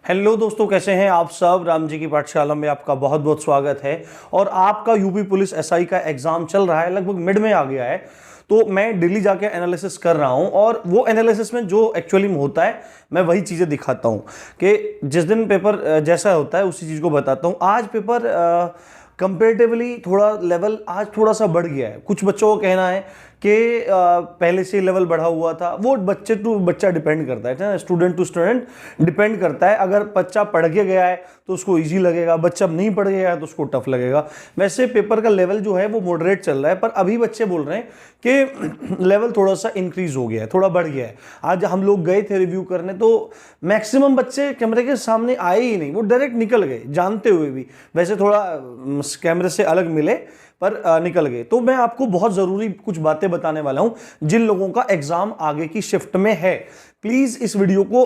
Hello दोस्तों, कैसे हैं आप सब। राम जी की पाठशाला में आपका बहुत बहुत स्वागत है। और आपका यूपी पुलिस एसआई का एग्जाम चल रहा है, लगभग मिड में आ गया है। तो मैं दिल्ली जाके एनालिसिस कर रहा हूं और वो एनालिसिस में जो एक्चुअली में होता है मैं वही चीज़ें दिखाता हूं कि जिस दिन पेपर जैसा होता है उसी चीज़ को बताता हूं। आज पेपर कंपेरेटिवली थोड़ा लेवल आज थोड़ा सा बढ़ गया है। कुछ बच्चों को कहना है कि पहले से लेवल बढ़ा हुआ था। वो बच्चे टू बच्चा डिपेंड करता है, स्टूडेंट टू स्टूडेंट डिपेंड करता है। अगर बच्चा पढ़ के गया है तो उसको इजी लगेगा, बच्चा नहीं पढ़ गया है तो उसको टफ लगेगा। वैसे पेपर का लेवल जो है वो मॉडरेट चल रहा है, पर अभी बच्चे बोल रहे हैं कि लेवल थोड़ा सा इंक्रीज हो गया है, थोड़ा बढ़ गया है। आज हम लोग गए थे रिव्यू करने तो मैक्सिमम बच्चे कैमरे के सामने आए ही नहीं, वो डायरेक्ट निकल गए जानते हुए भी। वैसे थोड़ा कैमरे से अलग मिले पर निकल गए। तो मैं आपको बहुत ज़रूरी कुछ बातें बताने वाला हूं जिन लोगों का एग्जाम आगे की शिफ्ट में है। प्लीज़ इस वीडियो को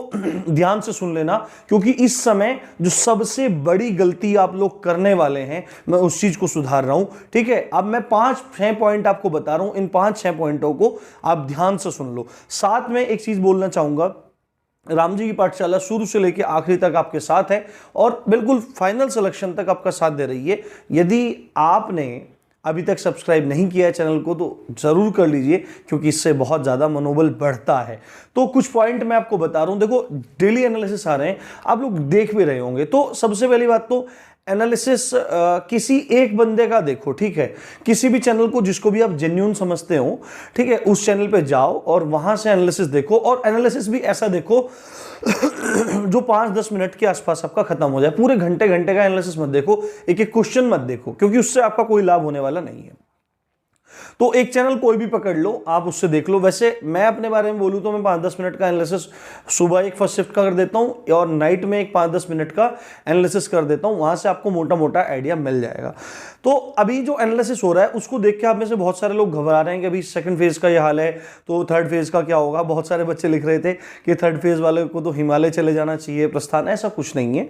ध्यान से सुन लेना, क्योंकि इस समय जो सबसे बड़ी गलती आप लोग करने वाले हैं मैं उस चीज़ को सुधार रहा हूं। ठीक है, अब मैं 5-6 पॉइंट आपको बता रहा हूं, इन 5-6 पॉइंटों को आप ध्यान से सुन लो। साथ में एक चीज़ बोलना चाहूँगा, राम जी की पाठशाला शुरू से लेकर आखिरी तक आपके साथ है और बिल्कुल फाइनल सिलेक्शन तक आपका साथ दे रही है। यदि आपने अभी तक सब्सक्राइब नहीं किया है चैनल को तो जरूर कर लीजिए, क्योंकि इससे बहुत ज़्यादा मनोबल बढ़ता है। तो कुछ पॉइंट मैं आपको बता रहा हूँ। देखो, डेली एनालिसिस आ रहे हैं, आप लोग देख भी रहे होंगे। तो सबसे पहली बात तो एनालिसिस किसी एक बंदे का देखो। ठीक है, किसी भी चैनल को जिसको भी आप जेन्युइन समझते हो, ठीक है, उस चैनल पे जाओ और वहां से एनालिसिस देखो। और एनालिसिस भी ऐसा देखो जो 5-10 मिनट के आसपास आपका खत्म हो जाए। पूरे घंटे घंटे का एनालिसिस मत देखो, एक एक क्वेश्चन मत देखो, क्योंकि उससे आपका कोई लाभ होने वाला नहीं है। तो एक चैनल कोई भी पकड़ लो, आप उससे देख लो। वैसे मैं अपने बारे में बोलूं तो मैं 5-10 मिनट का एनालिसिस सुबह एक फर्स्ट शिफ्ट का कर देता हूं और नाइट में एक 5-10 मिनट का एनालिसिस कर देता हूं। वहां से आपको मोटा मोटा आइडिया मिल जाएगा। तो अभी जो एनालिसिस हो रहा है उसको देख के आप में से बहुत सारे लोग घबरा रहे हैं कि अभी सेकंड फेज का ये हाल है तो थर्ड फेज का क्या होगा। बहुत सारे बच्चे लिख रहे थे कि थर्ड फेज वाले को तो हिमालय चले जाना चाहिए, प्रस्थान। ऐसा कुछ नहीं है।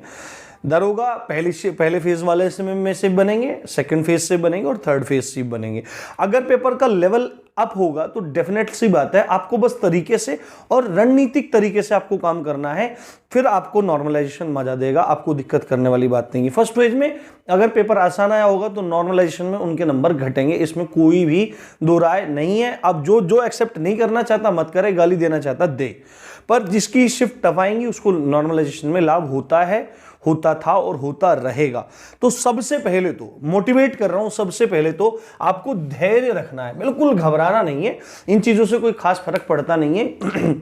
दरोगा पहले फेज वाले में से बनेंगे, सेकंड फेज से बनेंगे और थर्ड फेज से बनेंगे। अगर पेपर का लेवल अप होगा तो डेफिनेट सी बात है, आपको बस तरीके से और रणनीतिक तरीके से आपको काम करना है, फिर आपको नॉर्मलाइजेशन मजा देगा, आपको दिक्कत करने वाली बात नहीं है। फर्स्ट फेज में अगर पेपर आसान आया होगा तो नॉर्मलाइजेशन में उनके नंबर घटेंगे, इसमें कोई भी दो राय नहीं है। अब जो एक्सेप्ट नहीं करना चाहता मत करे, गाली देना चाहता दे, पर जिसकी शिफ्ट टफ आएंगी उसको नॉर्मलाइजेशन में लाभ होता है, होता था और होता रहेगा। तो सबसे पहले तो मोटिवेट कर रहा हूं, सबसे पहले तो आपको धैर्य रखना है, बिल्कुल घबराना नहीं है। इन चीजों से कोई खास फर्क पड़ता नहीं है।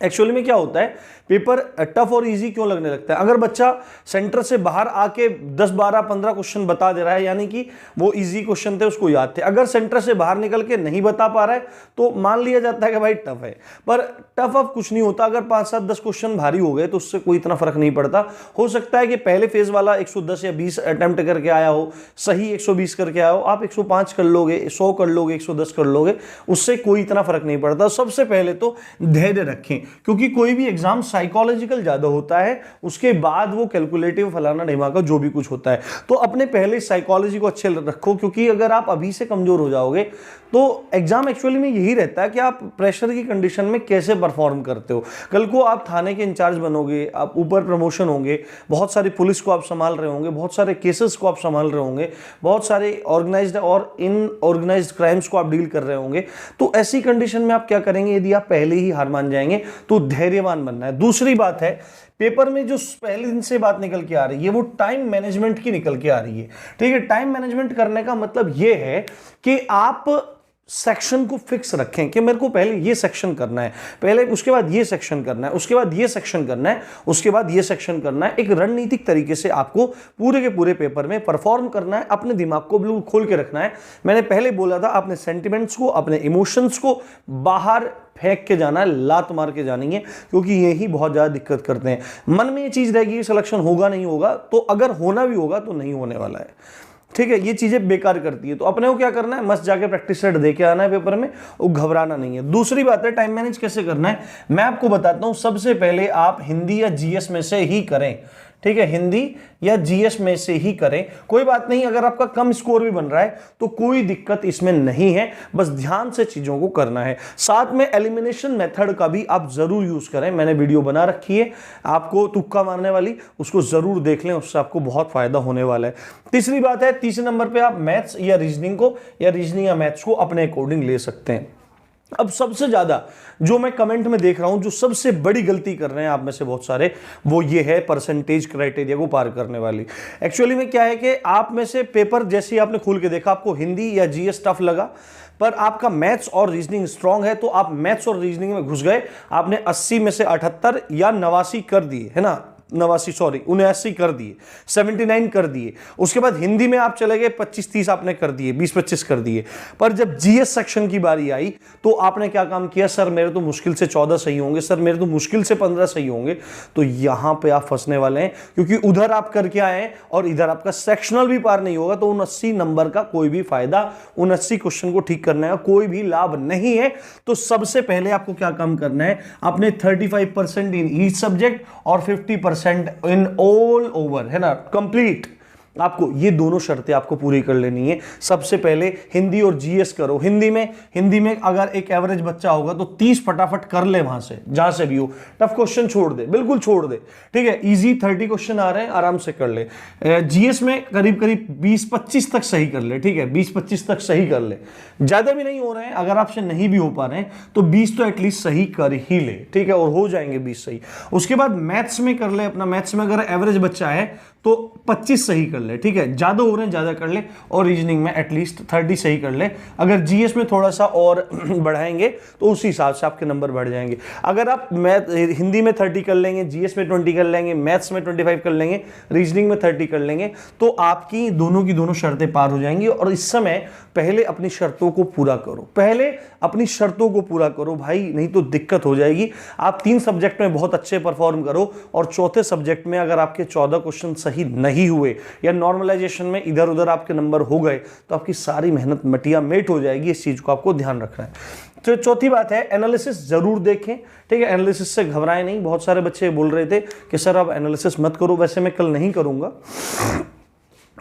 एक्चुअली में क्या होता है, पेपर टफ और इजी क्यों लगने लगता है? अगर बच्चा सेंटर से बाहर आके 10, 12, 15 क्वेश्चन बता दे रहा है, यानी कि वो इजी क्वेश्चन थे, उसको याद थे। अगर सेंटर से बाहर निकल के नहीं बता पा रहा है तो मान लिया जाता है कि भाई टफ है। पर टफ अब कुछ नहीं होता। अगर 5, 7, 10 क्वेश्चन भारी हो गए तो उससे कोई इतना फर्क नहीं पड़ता। हो सकता है कि पहले फेज वाला 110 या 20 अटेम्प्ट करके आया हो, सही 120 करके आया हो, आप 105 कर लोगे, 100 कर लोगे, 110 कर लोगे, उससे कोई इतना फर्क नहीं पड़ता। सबसे पहले तो धैर्य रखें, क्योंकि कोई भी एग्जाम साइकोलॉजिकल ज्यादा होता है, उसके बाद वो कैलकुलेटिव फलाना ढिमाका जो भी कुछ होता है। तो अपने पहले साइकोलॉजी को अच्छे रखो, क्योंकि अगर आप अभी से कमजोर हो जाओगे तो एग्जाम एक्चुअली में यही रहता है कि आप प्रेशर की कंडीशन में कैसे परफॉर्म करते हो। कल को आप थाने के इंचार्ज बनोगे, आप ऊपर प्रमोशन होंगे, बहुत सारी पुलिस को आप संभाल रहे होंगे, बहुत सारे केसेस को आप संभाल रहे होंगे, बहुत सारे ऑर्गेनाइज्ड और इनऑर्गेनाइज्ड क्राइम्स को आप डील कर रहे होंगे। तो ऐसी कंडीशन में आप क्या करेंगे? यदि आप पहले ही हार मान जाएंगे तो धैर्यवान बनना है। दूसरी बात है, पेपर में जो पहले दिन से बात निकल के आ रही है वो टाइम मैनेजमेंट की निकल के आ रही है। ठीक है, टाइम मैनेजमेंट करने का मतलब ये है कि आप सेक्शन को फिक्स रखें कि मेरे को पहले ये सेक्शन करना है, पहले उसके बाद ये सेक्शन करना है, उसके बाद ये सेक्शन करना है, उसके बाद ये सेक्शन करना है। एक रणनीतिक तरीके से आपको पूरे के पूरे पेपर में परफॉर्म करना है। अपने दिमाग को बिल्कुल खोल के रखना है। मैंने पहले बोला था, अपने सेंटिमेंट्स को, अपने इमोशंस को बाहर फेंक के जाना है, लात मार के जानी है, क्योंकि यही बहुत ज्यादा दिक्कत करते हैं। मन में ये चीज रहेगी सिलेक्शन होगा नहीं होगा, तो अगर होना भी होगा तो नहीं होने वाला है। ठीक है, ये चीजें बेकार करती है। तो अपने को क्या करना है, मस्त जाके प्रैक्टिस सेट दे के आना है पेपर में, वो घबराना नहीं है। दूसरी बात है, टाइम मैनेज कैसे करना है मैं आपको बताता हूं। सबसे पहले आप हिंदी या जीएस में से ही करें। ठीक है, हिंदी या जीएस में से ही करें, कोई बात नहीं। अगर आपका कम स्कोर भी बन रहा है तो कोई दिक्कत इसमें नहीं है, बस ध्यान से चीजों को करना है। साथ में एलिमिनेशन मेथड का भी आप जरूर यूज करें, मैंने वीडियो बना रखी है आपको तुक्का मारने वाली, उसको जरूर देख लें, उससे आपको बहुत फायदा होने वाला है। तीसरी बात है, तीसरे नंबर पे आप मैथ्स या रीजनिंग को या रीजनिंग या मैथ्स को अपने अकॉर्डिंग ले सकते हैं। अब सबसे ज्यादा जो मैं कमेंट में देख रहा हूं, जो सबसे बड़ी गलती कर रहे हैं आप में से बहुत सारे, वो ये है परसेंटेज क्राइटेरिया को पार करने वाली। एक्चुअली में क्या है कि आप में से पेपर जैसे ही आपने खोल के देखा, आपको हिंदी या जीएस टफ लगा, पर आपका मैथ्स और रीजनिंग स्ट्रांग है, तो आप मैथ्स और रीजनिंग में घुस गए, आपने 80 में से 78 या 89 कर दिए, है ना, 79 कर दिए, 79 कर दिए। उसके बाद हिंदी में आप चले गए 25-30 आपने कर दिए, 20-25 कर दिए। पर जब जीएस सेक्शन की बारी आई तो आपने क्या काम किया, सर मेरे तो मुश्किल से 14 सही होंगे, सर मेरे तो मुश्किल से 15 सही होंगे। तो यहां पे आप फंसने वाले हैं, क्योंकि उधर आप करके आए हैं और इधर आपका सेक्शनल भी पार नहीं होगा, तो 79 नंबर का कोई भी फायदा, 79 क्वेश्चन को ठीक करने का कोई भी लाभ नहीं है। तो सबसे पहले आपको क्या काम करना है, आपने 35% इन ईच सब्जेक्ट और 50% इन ऑल ओवर, है ना, कंप्लीट। आपको ये दोनों शर्तें आपको पूरी कर लेनी है। सबसे पहले हिंदी और जीएस करो। हिंदी में अगर एक एवरेज बच्चा होगा तो 30 फटाफट कर ले, वहां से जहां से भी हो। टफ क्वेश्चन छोड़ दे, बिल्कुल छोड़ दे, ठीक है। इजी 30 क्वेश्चन आ रहे हैं, आराम से कर ले। जीएस में करीब करीब 20-25 तक सही कर ले, ठीक है, 20-25 तक सही कर ले। ज्यादा भी नहीं हो रहे हैं, अगर आपसे नहीं भी हो पा रहे हैं तो 20 तो एटलीस्ट सही कर ही ले, ठीक है, और हो जाएंगे 20 सही। उसके बाद मैथ्स में कर ले अपना, मैथ्स में अगर एवरेज बच्चा है तो 25 सही कर ले, ठीक है, ज्यादा हो रहे हैं ज्यादा कर ले, और रीजनिंग में एटलीस्ट 30 सही कर ले। अगर जीएस में थोड़ा सा और बढ़ाएंगे तो उसी हिसाब से आपके नंबर बढ़ जाएंगे। अगर आप हिंदी में 30 कर लेंगे, जीएस में 20 कर लेंगे, मैथ्स में 25 कर लेंगे, रीजनिंग में 30 कर लेंगे, तो आपकी दोनों की दोनों शर्तें पार हो जाएंगी। और इस समय पहले अपनी शर्तों को पूरा करो, पहले अपनी शर्तों को पूरा करो भाई, नहीं तो दिक्कत हो जाएगी। आप 3 सब्जेक्ट में बहुत अच्छे परफॉर्म करो और चौथे सब्जेक्ट में अगर आपके 14 क्वेश्चन सही नहीं हुए या नॉर्मलाइजेशन में इधर उधर आपके नंबर हो गए तो आपकी सारी मेहनत मटिया मेट हो जाएगी। इस चीज को आपको ध्यान रखना है। तो चौथी बात है, एनालिसिस जरूर देखें, ठीक है, एनालिसिस से घबराएं नहीं। बहुत सारे बच्चे बोल रहे थे कि सर आप एनालिसिस मत करो, वैसे मैं कल नहीं करूंगा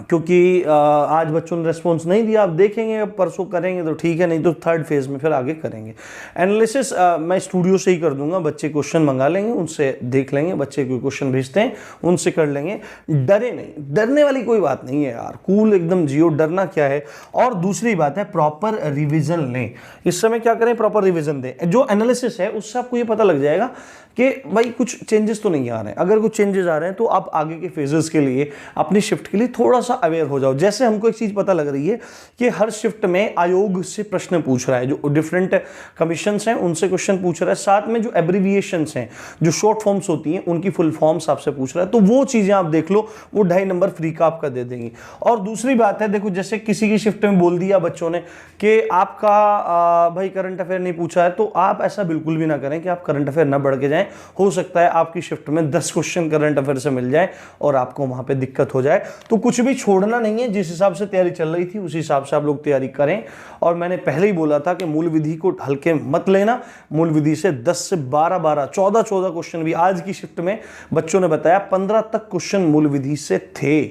क्योंकि आज बच्चों ने रेस्पॉन्स नहीं दिया। आप देखेंगे परसों करेंगे तो ठीक है, नहीं तो थर्ड फेज में फिर आगे करेंगे। एनालिसिस मैं स्टूडियो से ही कर दूंगा, बच्चे क्वेश्चन मंगा लेंगे, उनसे देख लेंगे, बच्चे कोई क्वेश्चन भेजते हैं उनसे कर लेंगे। डरे नहीं, डरने वाली कोई बात नहीं है यार, कूल एकदम जियो, डरना क्या है। और दूसरी बात है, प्रॉपर रिविजन लें। इस समय क्या करें, प्रॉपर रिविजन दें। जो एनालिसिस है उससे आपको ये पता लग जाएगा कि भाई कुछ चेंजेस तो नहीं आ रहे हैं। अगर कुछ चेंजेस आ रहे हैं तो आप आगे के फेजेस के लिए, अपनी शिफ्ट के लिए थोड़ा सा अवेयर हो जाओ। जैसे हमको एक चीज पता लग रही है कि हर शिफ्ट में आयोग से प्रश्न पूछ रहा है, जो डिफरेंट कमीशंस हैं उनसे क्वेश्चन पूछ रहा है, साथ में जो एब्रिविएशंस हैं, जो शॉर्ट फॉर्म्स होती हैं, उनकी फुल फॉर्म्स आपसे पूछ रहा है। तो वो चीजें आप देख लो, वो 2.5 नंबर फ्री का आपका दे देंगी। और दूसरी बात है, देखो जैसे किसी की शिफ्ट में बोल दिया बच्चों ने कि आपका भाई करंट अफेयर नहीं पूछा है, तो आप ऐसा बिल्कुल भी ना करें कि आप करंट अफेयर ना बढ़ के जाएं। हो सकता है आपकी शिफ्ट में 10 क्वेश्चन करंट अफेयर से मिल जाए और आपको वहां पे दिक्कत हो जाए। तो कुछ भी छोड़ना नहीं है, जिस हिसाब से तैयारी चल रही थी उस हिसाब से आप लोग तैयारी करें। और मैंने पहले ही बोला था कि मूल विधि को हल्के मत लेना। मूल विधि से 10 से 12 14 क्वेश्चन भी आज की शिफ्ट में बच्चों ने बताया 15 तक क्वेश्चन मूल विधि से थे।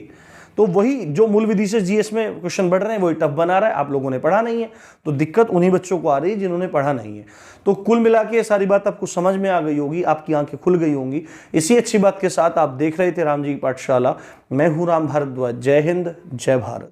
तो वही जो मूल विधि से जीएस में क्वेश्चन बढ़ रहे हैं वही टफ बना रहा है। आप लोगों ने पढ़ा नहीं है तो दिक्कत उन्हीं बच्चों को आ रही है जिन्होंने पढ़ा नहीं है। तो कुल मिला के ये सारी बात आपको समझ में आ गई होगी, आपकी आंखें खुल गई होंगी। इसी अच्छी बात के साथ आप देख रहे थे राम जी की पाठशाला। मैं हूं राम भारद्वाज। जय हिंद, जय भारत।